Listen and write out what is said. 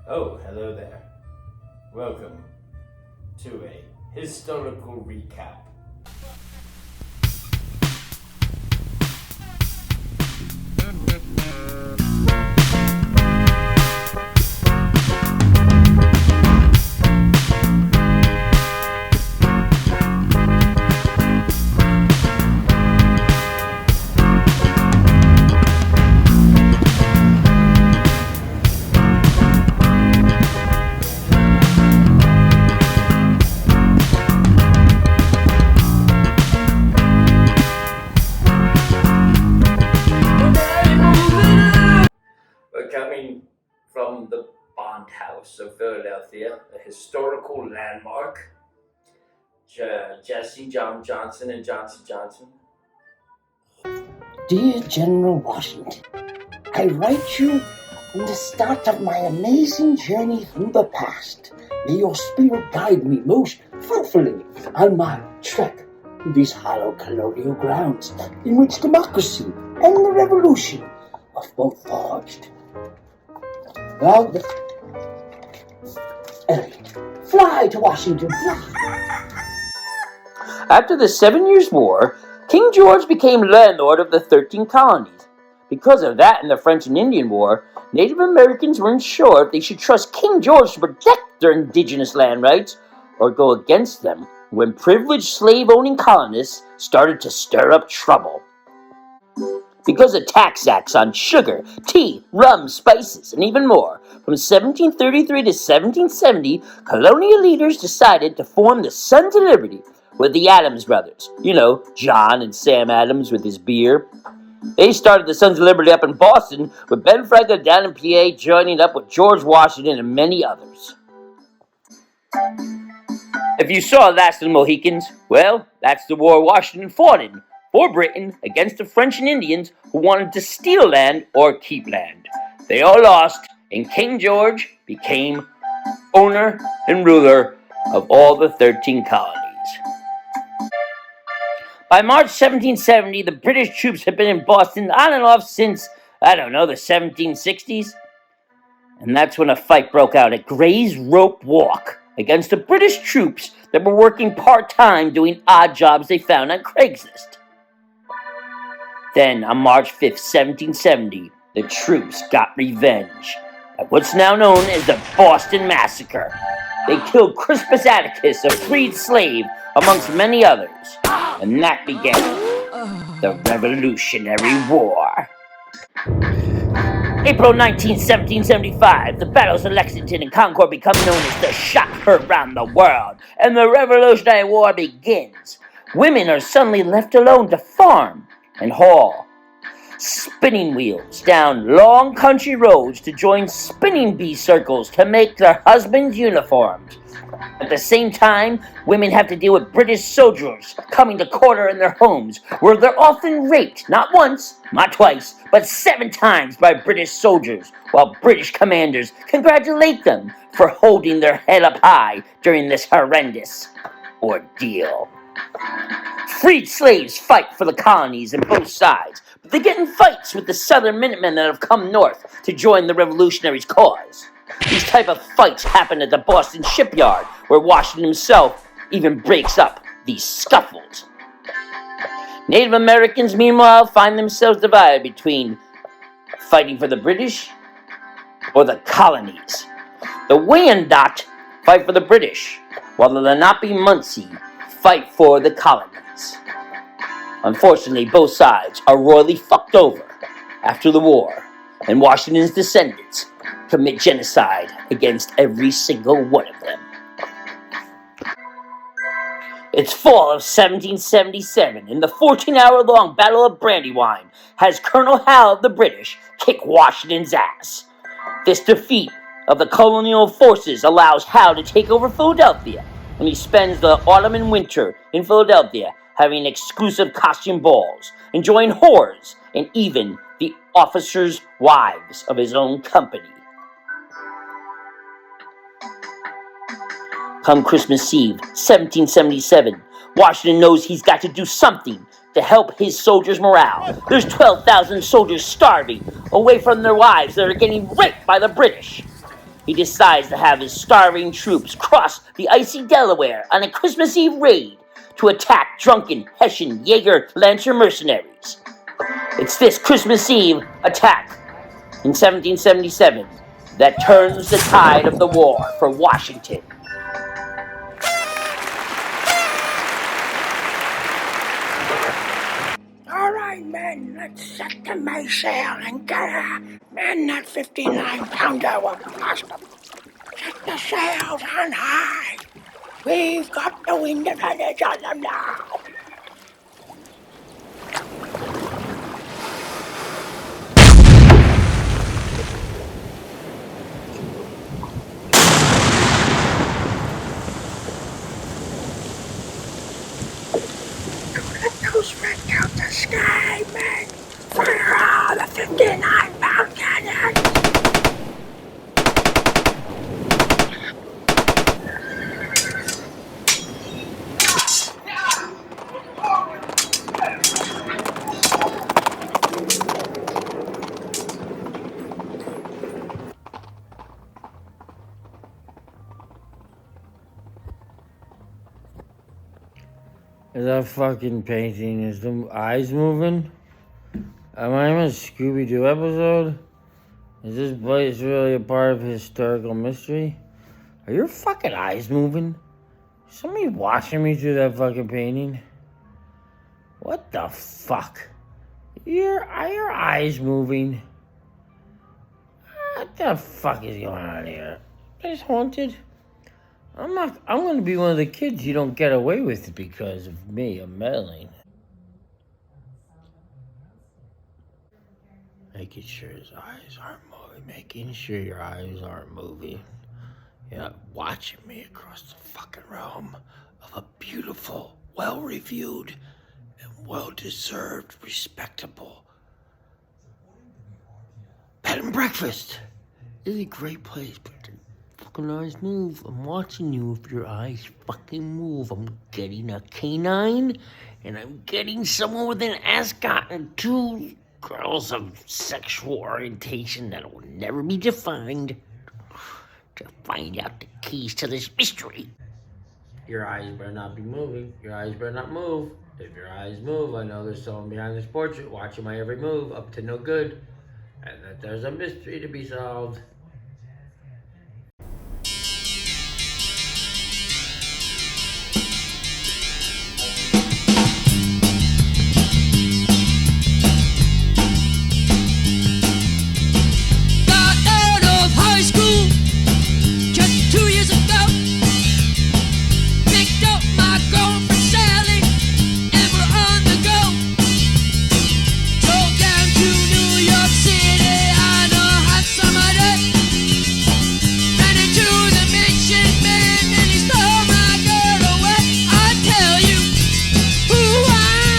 Oh, hello there. Welcome to a historical recap. We're coming from the Bond House of Philadelphia, a historical landmark. Jesse John Johnson and Johnson Johnson. Dear General Washington, I write you in the start of my amazing journey through the past. May your spirit guide me most fruitfully on my trek through these hollow colonial grounds in which democracy and the revolution were both forged. Well, Elliot, fly to Washington, fly! After the 7 Years' War, King George became landlord of the 13 colonies. Because of that and the French and Indian War, Native Americans weren't sure if they should trust King George to protect their indigenous land rights or go against them when privileged slave-owning colonists started to stir up trouble. Because of tax acts on sugar, tea, rum, spices, and even more, from 1733 to 1770, colonial leaders decided to form the Sons of Liberty with the Adams brothers. You know, John and Sam Adams with his beer. They started the Sons of Liberty up in Boston, with Ben Franklin down in PA joining up with George Washington and many others. If you saw Last of the Mohicans, well, that's the war Washington fought in, for Britain against the French and Indians who wanted to steal land or keep land. They all lost, and King George became owner and ruler of all the 13 colonies. By March 1770, the British troops had been in Boston on and off since, the 1760s. And that's when a fight broke out at Gray's Rope Walk against the British troops that were working part-time doing odd jobs they found on Craigslist. Then, on March 5th, 1770, the troops got revenge at what's now known as the Boston Massacre. They killed Crispus Attucks, a freed slave, amongst many others, and that began the Revolutionary War. April 19, 1775, the battles of Lexington and Concord become known as the shot heard round the world, and the Revolutionary War begins. Women are suddenly left alone to farm and haul spinning wheels down long country roads to join spinning bee circles to make their husbands' uniforms. At the same time, women have to deal with British soldiers coming to quarter in their homes, where they're often raped, not once, not twice, but 7 times by British soldiers, while British commanders congratulate them for holding their head up high during this horrendous ordeal. Freed slaves fight for the colonies on both sides, but they get in fights with the Southern Minutemen that have come north to join the Revolutionaries' cause. These type of fights happen at the Boston shipyard, where Washington himself even breaks up these scuffles. Native Americans, meanwhile, find themselves divided between fighting for the British or the colonies. The Wyandot fight for the British, while the Lenape-Munsee fight for the colonies. Unfortunately, both sides are royally fucked over after the war, and Washington's descendants commit genocide against every single one of them. It's fall of 1777, and the 14-hour-long Battle of Brandywine has Colonel Howe of the British kick Washington's ass. This defeat of the colonial forces allows Howe to take over Philadelphia, and he spends the autumn and winter in Philadelphia having exclusive costume balls, enjoying whores, and even the officers' wives of his own company. Come Christmas Eve, 1777, Washington knows he's got to do something to help his soldiers' morale. There's 12,000 soldiers starving away from their wives that are getting raped by the British. he decides to have his starving troops cross the icy Delaware on a Christmas Eve raid to attack drunken Hessian Jaeger Lancer mercenaries. It's this Christmas Eve attack in 1777 that turns the tide of the war for Washington. All right, men, let's set the mainsail and get her. Man, that 59-pounder will blast them. Set the sails on high. We've got the wind advantage on them now. Let those red out the sky, men. Fire all the 59-pound cannons. Is that fucking painting? Is the eyes moving? Am I in a Scooby-Doo episode? Is this place really a part of historical mystery? Are your fucking eyes moving? Somebody watching me through that fucking painting? What the fuck? Are your eyes moving? What the fuck is going on here? Is this haunted? I'm gonna be one of the kids you don't get away with because of me, I'm meddling. Making sure his eyes aren't moving. Making sure your eyes aren't moving. You're not watching me across the fucking realm of a beautiful, well-reviewed, and well-deserved, respectable bed and breakfast. It's a great place, but fucking eyes move. I'm watching you. If your eyes fucking move, I'm getting a canine, and I'm getting someone with an ascot and two girls of sexual orientation that will never be defined to find out the keys to this mystery. Your eyes better not be moving. Your eyes better not move. If your eyes move, I know there's someone behind this portrait watching my every move up to no good, and that there's a mystery to be solved.